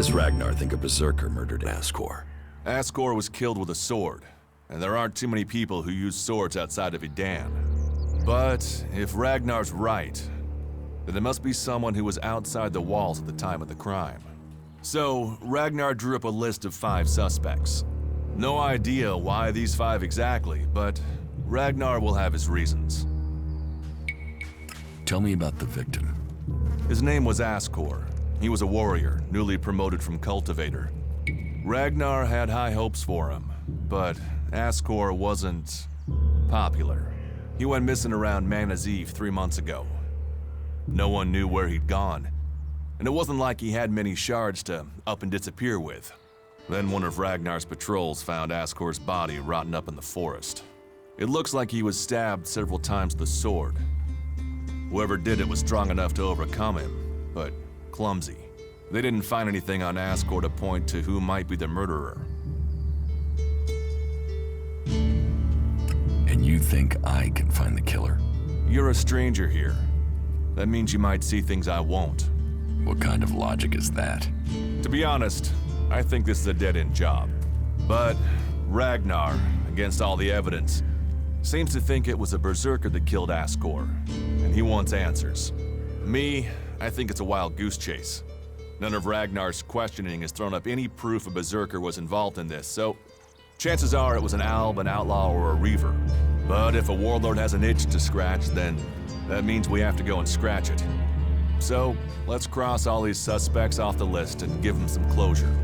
does Ragnar think a berserker murdered Ascor? Ascor was killed with a sword, and there aren't too many people who use swords outside of Edan. But if Ragnar's right, then it must be someone who was outside the walls at the time of the crime. So, Ragnar drew up a list of 5 suspects. No idea why these 5 exactly, but Ragnar will have his reasons. Tell me about the victim. His name was Ascor. He was a warrior, newly promoted from cultivator. Ragnar had high hopes for him, but Ascor wasn't popular. He went missing around Mana's Eve 3 months ago. No one knew where he'd gone, and it wasn't like he had many shards to up and disappear with. Then one of Ragnar's patrols found Ascor's body rotten up in the forest. It looks like he was stabbed several times with a sword. Whoever did it was strong enough to overcome him, but clumsy. They didn't find anything on Ascor to point to who might be the murderer. And you think I can find the killer? You're a stranger here. That means you might see things I won't. What kind of logic is that? To be honest, I think this is a dead-end job. But Ragnar, against all the evidence, seems to think it was a berserker that killed Ascor, and he wants answers. Me, I think it's a wild goose chase. None of Ragnar's questioning has thrown up any proof a berserker was involved in this, so chances are it was an alb, an outlaw, or a reaver. But if a warlord has an itch to scratch, then that means we have to go and scratch it. So let's cross all these suspects off the list and give them some closure.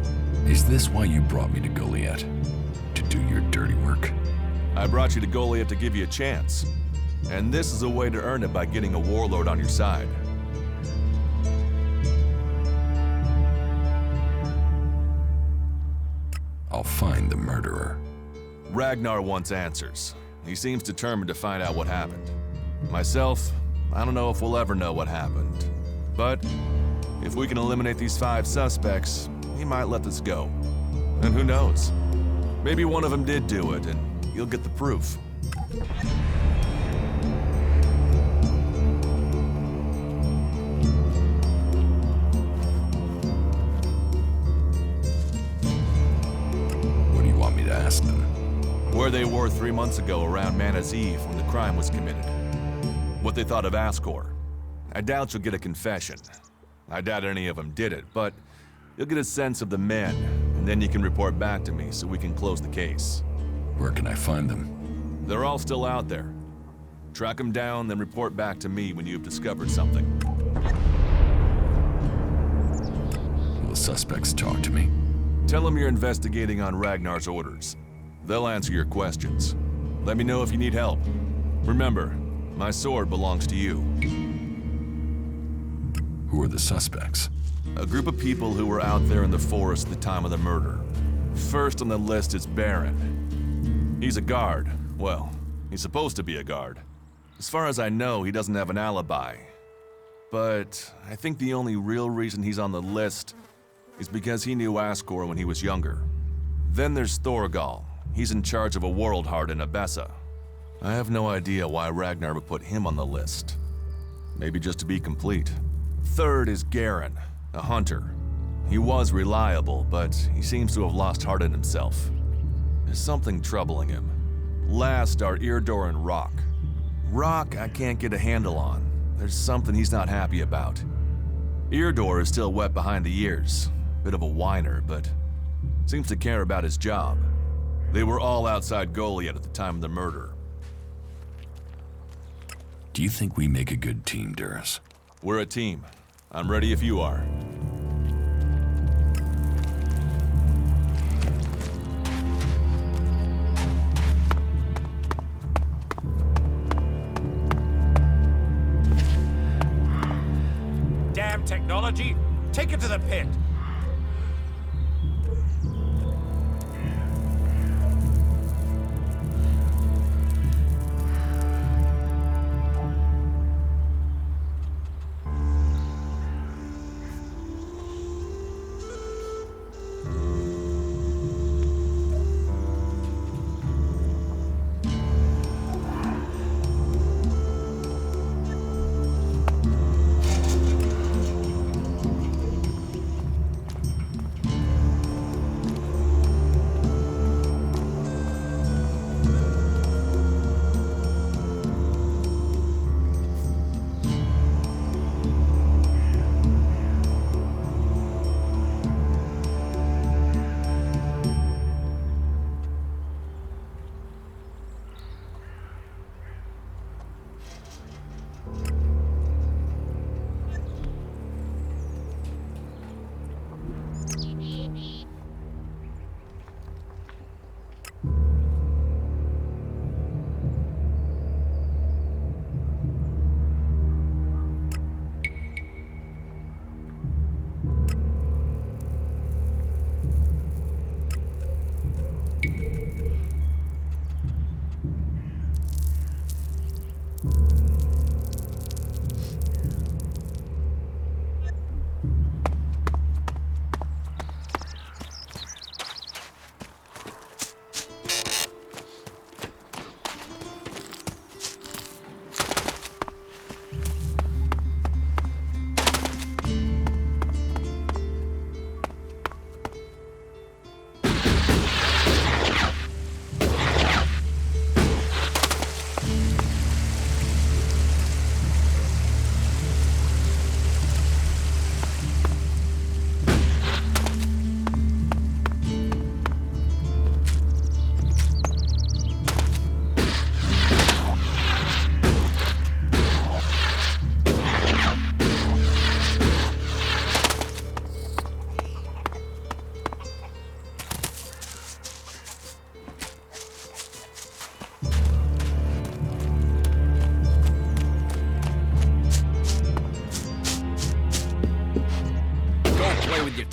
Is this why you brought me to Goliath? To do your dirty work? I brought you to Goliath to give you a chance. And this is a way to earn it by getting a warlord on your side. I'll find the murderer. Ragnar wants answers. He seems determined to find out what happened. Myself, I don't know if we'll ever know what happened. But if we can eliminate these 5 suspects, he might let this go. And who knows? Maybe one of them did do it, and you'll get the proof. What do you want me to ask them? Where they were 3 months ago around Mana's Eve when the crime was committed. What they thought of Ascor. I doubt you'll get a confession. I doubt any of them did it, but you'll get a sense of the men, and then you can report back to me so we can close the case. Where can I find them? They're all still out there. Track them down, then report back to me when you've discovered something. Will the suspects talk to me? Tell them you're investigating on Ragnar's orders. They'll answer your questions. Let me know if you need help. Remember, my sword belongs to you. Who are the suspects? A group of people who were out there in the forest at the time of the murder. First on the list is Baron. He's a guard. Well, he's supposed to be a guard. As far as I know, he doesn't have an alibi. But I think the only real reason he's on the list is because he knew Ascor when he was younger. Then there's Thorgal. He's in charge of a world heart in Abessa. I have no idea why Ragnar would put him on the list. Maybe just to be complete. Third is Garen, a hunter. He was reliable, but he seems to have lost heart in himself. There's something troubling him. Last are Eardor and Rock. Rock I can't get a handle on. There's something he's not happy about. Eardor is still wet behind the ears. Bit of a whiner, but seems to care about his job. They were all outside Goliath at the time of the murder. Do you think we make a good team, Duras? We're a team. I'm ready if you are. Damn technology! Take it to the pit!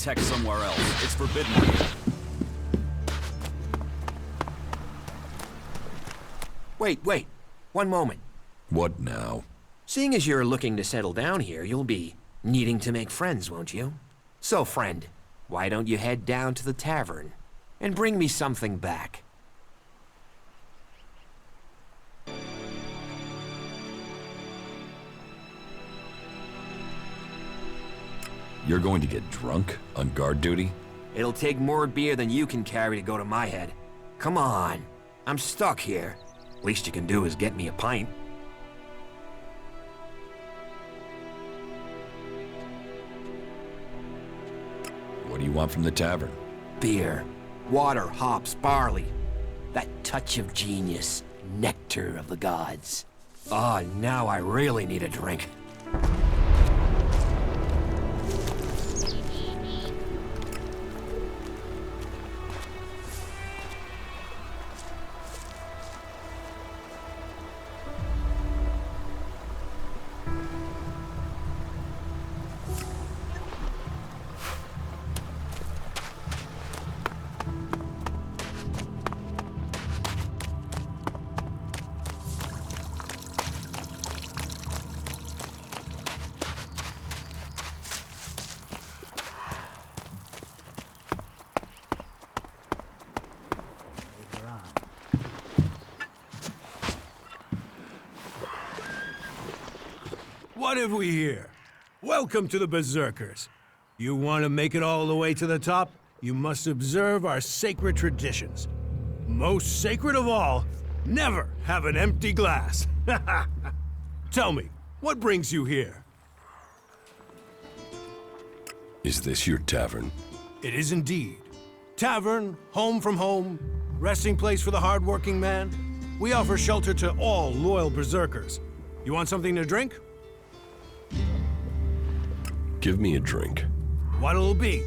tech somewhere else. It's forbidden here. Wait. One moment. What now? Seeing as you're looking to settle down here, you'll be needing to make friends, won't you? So, friend, why don't you head down to the tavern and bring me something back? You're going to get drunk on guard duty? It'll take more beer than you can carry to go to my head. Come on, I'm stuck here. Least you can do is get me a pint. What do you want from the tavern? Beer, water, hops, barley. That touch of genius, nectar of the gods. Ah, now I really need a drink. What have we here? Welcome to the Berserkers. You want to make it all the way to the top? You must observe our sacred traditions. Most sacred of all, never have an empty glass. Tell me, what brings you here? Is this your tavern? It is indeed. Tavern, home from home, resting place for the hard-working man. We offer shelter to all loyal Berserkers. You want something to drink? Give me a drink. What'll it be?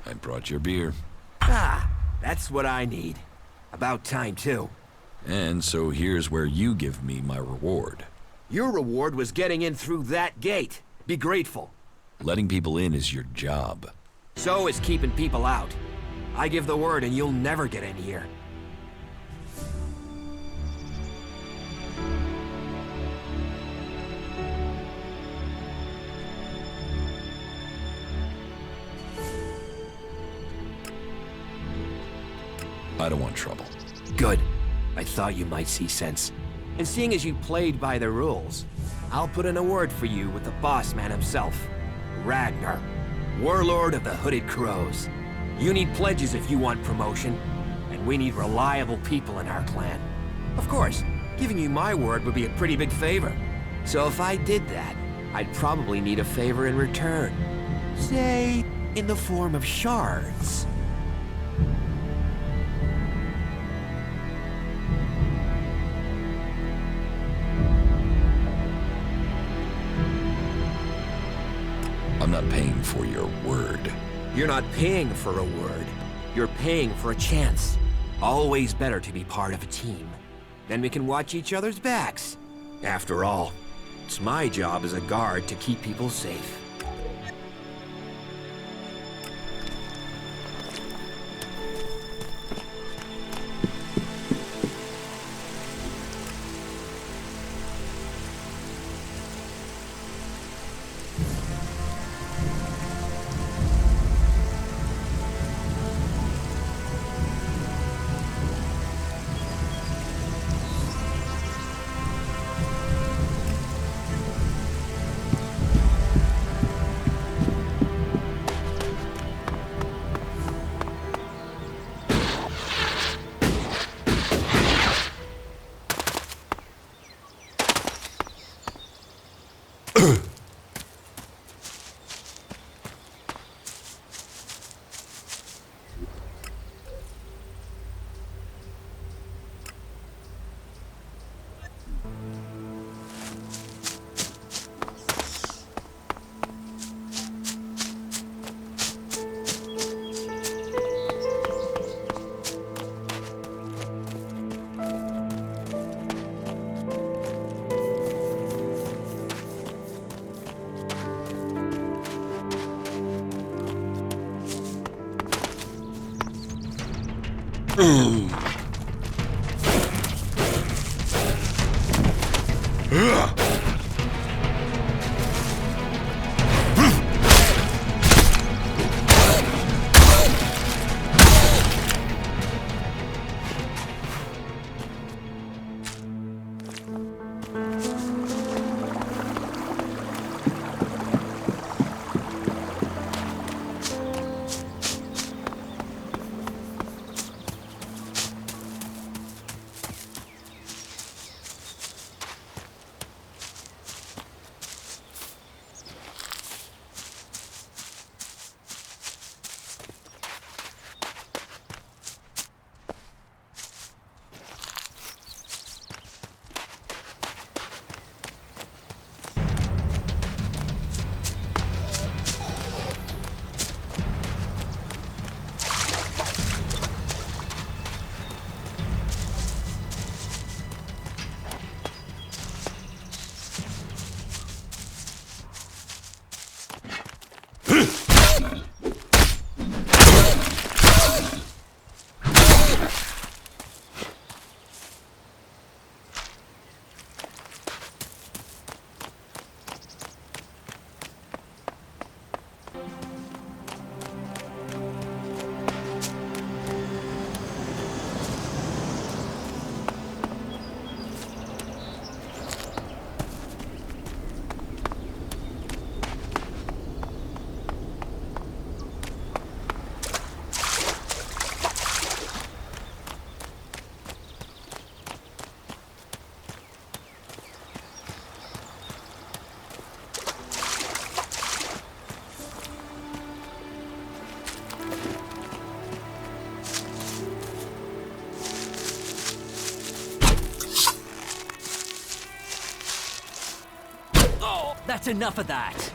I brought your beer. Ah, that's what I need. About time, too. And so here's where you give me my reward. Your reward was getting in through that gate. Be grateful. Letting people in is your job. So is keeping people out. I give the word and you'll never get in here. I don't want trouble. Good. I thought you might see sense. And seeing as you played by the rules, I'll put in a word for you with the boss man himself, Ragnar, warlord of the Hooded Crows. You need pledges if you want promotion, and we need reliable people in our clan. Of course, giving you my word would be a pretty big favor. So if I did that, I'd probably need a favor in return. Say, in the form of shards. I'm not paying for your word. You're not paying for a word. You're paying for a chance. Always better to be part of a team. Then we can watch each other's backs. After all, it's my job as a guard to keep people safe. That's enough of that.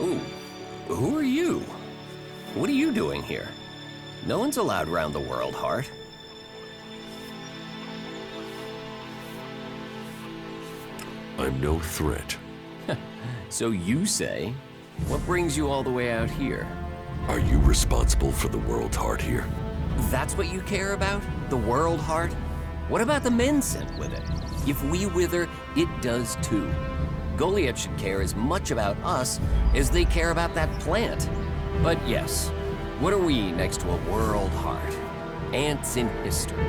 Ooh, who are you? What are you doing here? No one's allowed round the world, Hart. I'm no threat. So you say. What brings you all the way out here? Are you responsible for the world heart here? That's what you care about? The world, Hart? What about the men sent with it? If we wither, it does too. Goliath should care as much about us as they care about that plant. But yes, what are we next to a world heart? Ants in history.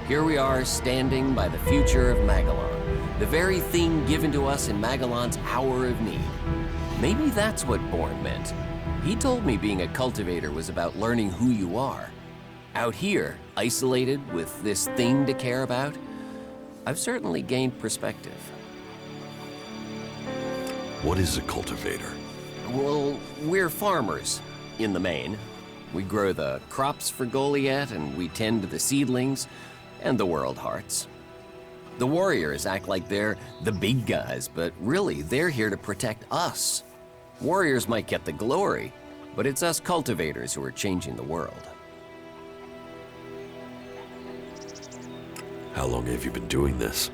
Here we are standing by the future of Magellan, the very thing given to us in Magellan's hour of need. Maybe that's what Bourne meant. He told me being a cultivator was about learning who you are. Out here, isolated with this thing to care about, I've certainly gained perspective. What is a cultivator? Well, we're farmers, in the main. We grow the crops for Goliath, and we tend to the seedlings and the world hearts. The warriors act like they're the big guys, but really, they're here to protect us. Warriors might get the glory, but it's us cultivators who are changing the world. How long have you been doing this?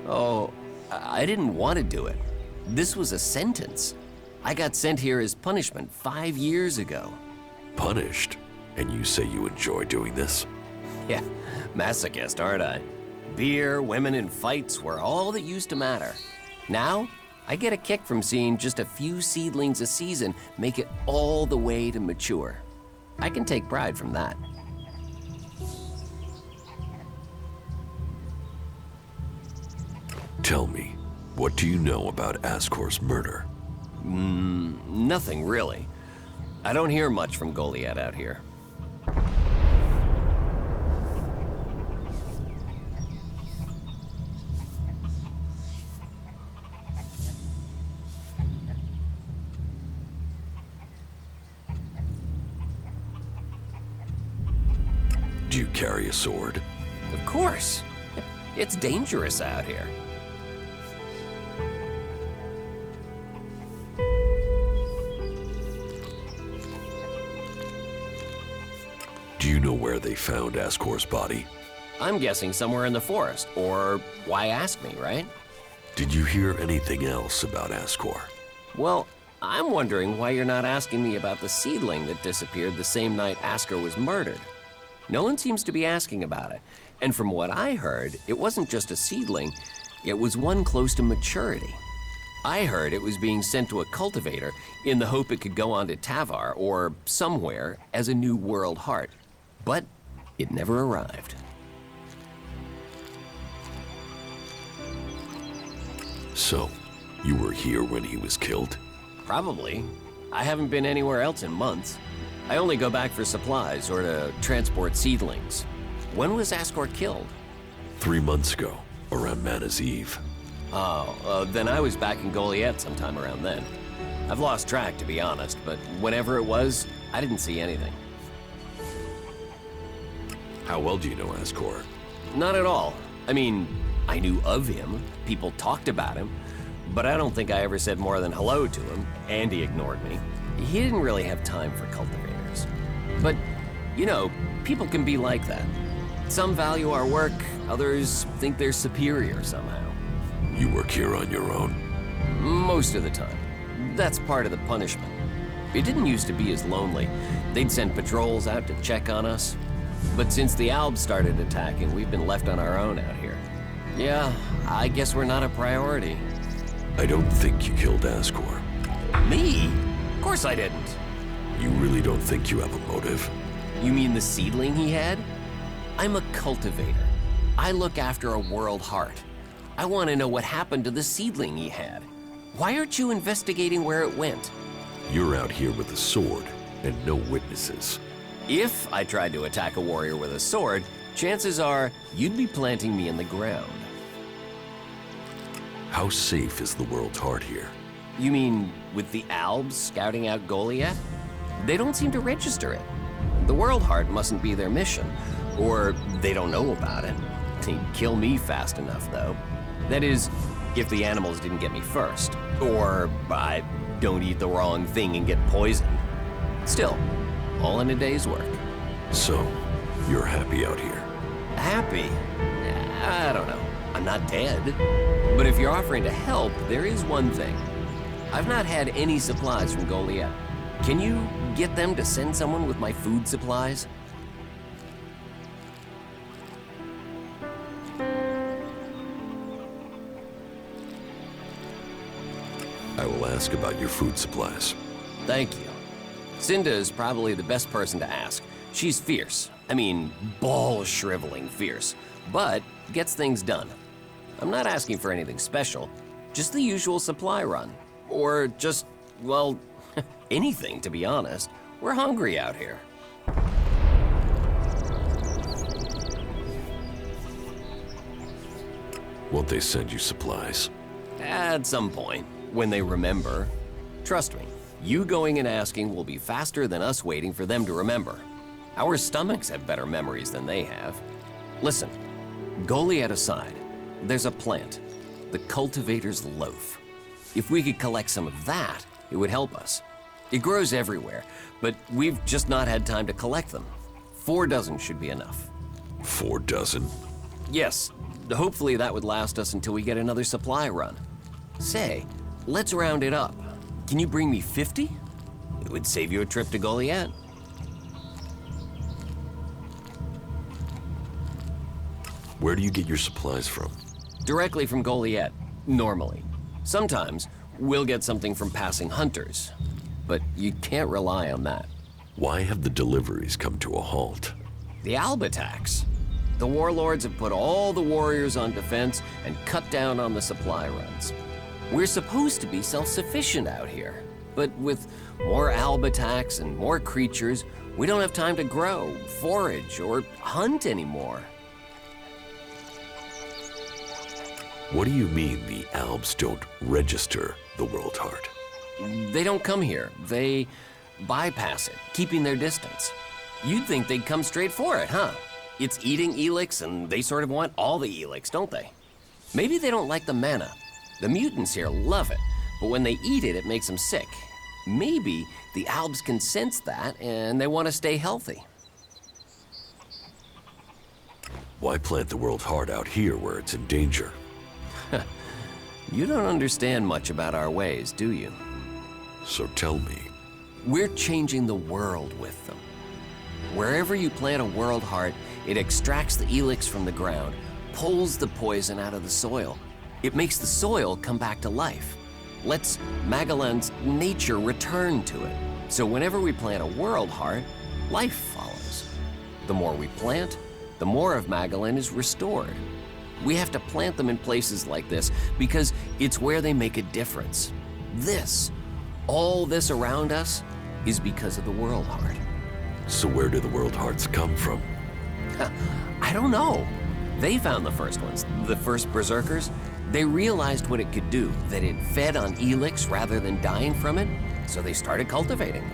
Oh, I didn't want to do it. This was a sentence. I got sent here as punishment 5 years ago. Punished? And you say you enjoy doing this? Yeah, masochist, aren't I? Beer, women, and fights were all that used to matter. Now, I get a kick from seeing just a few seedlings a season make it all the way to mature. I can take pride from that. Tell me, what do you know about Ascor's murder? Nothing really. I don't hear much from Goliath out here. Do you carry a sword? Of course. It's dangerous out here. Do you know where they found Ascor's body? I'm guessing somewhere in the forest, or why ask me, right? Did you hear anything else about Ascor? Well, I'm wondering why you're not asking me about the seedling that disappeared the same night Ascor was murdered. No one seems to be asking about it, and from what I heard, it wasn't just a seedling, it was one close to maturity. I heard it was being sent to a cultivator in the hope it could go on to Tavar or somewhere as a new world heart. But it never arrived. So, you were here when he was killed? Probably. I haven't been anywhere else in months. I only go back for supplies or to transport seedlings. When was Ascor killed? 3 months ago, around Mana's Eve. Oh, then I was back in Goliath sometime around then. I've lost track, to be honest, but whenever it was, I didn't see anything. How well do you know Ascor? Not at all. I mean, I knew of him, people talked about him, but I don't think I ever said more than hello to him, and he ignored me. He didn't really have time for cultivators. But, you know, people can be like that. Some value our work, others think they're superior somehow. You work here on your own? Most of the time. That's part of the punishment. It didn't used to be as lonely. They'd send patrols out to check on us. But since the Albs started attacking, we've been left on our own out here. Yeah, I guess we're not a priority. I don't think you killed Ascor. Me? Of course I didn't. You really don't think you have a motive? You mean the seedling he had? I'm a cultivator. I look after a world heart. I want to know what happened to the seedling he had. Why aren't you investigating where it went? You're out here with a sword and no witnesses. If I tried to attack a warrior with a sword, chances are you'd be planting me in the ground. How safe is the world's heart here? You mean with the Albs scouting out Goliath? They don't seem to register it. The World Heart mustn't be their mission, or they don't know about it. They'd kill me fast enough, though. That is, if the animals didn't get me first, or I don't eat the wrong thing and get poisoned. Still, all in a day's work. So, you're happy out here? Happy? I don't know. I'm not dead. But if you're offering to help, there is one thing. I've not had any supplies from Goliath. Can you get them to send someone with my food supplies? I will ask about your food supplies. Thank you. Cinda is probably the best person to ask. She's fierce. I mean, ball-shriveling fierce. But gets things done. I'm not asking for anything special. Just the usual supply run. Or just, well, anything, to be honest. We're hungry out here. Won't they send you supplies? At some point, when they remember. Trust me, you going and asking will be faster than us waiting for them to remember. Our stomachs have better memories than they have. Listen, Goliath aside, there's a plant, the cultivator's loaf. If we could collect some of that, it would help us. It grows everywhere, but we've just not had time to collect them. 4 dozen should be enough. 4 dozen? Yes, hopefully that would last us until we get another supply run. Say, let's round it up. Can you bring me 50? It would save you a trip to Goliath. Where do you get your supplies from? Directly from Goliath, normally. Sometimes, we'll get something from passing hunters. But you can't rely on that. Why have the deliveries come to a halt? The Alb attacks. The warlords have put all the warriors on defense and cut down on the supply runs. We're supposed to be self-sufficient out here, but with more Alb attacks and more creatures, we don't have time to grow, forage, or hunt anymore. What do you mean the Albs don't register the World Heart? They don't come here. They bypass it, keeping their distance. You'd think they'd come straight for it, huh? It's eating ELEX, and they sort of want all the ELEX, don't they? Maybe they don't like the mana. The mutants here love it, but when they eat it, it makes them sick. Maybe the Albs can sense that, and they want to stay healthy. Why plant the World Heart out here where it's in danger? You don't understand much about our ways, do you? So tell me. We're changing the world with them. Wherever you plant a World Heart, it extracts the ELEX from the ground, pulls the poison out of the soil. It makes the soil come back to life. Lets Magellan's nature return to it. So whenever we plant a World Heart, life follows. The more we plant, the more of Magellan is restored. We have to plant them in places like this because it's where they make a difference. All this around us, is because of the World Heart. So where do the World Hearts come from? I don't know. They found the first ones, the first Berserkers. They realized what it could do, that it fed on ELEX rather than dying from it, so they started cultivating them.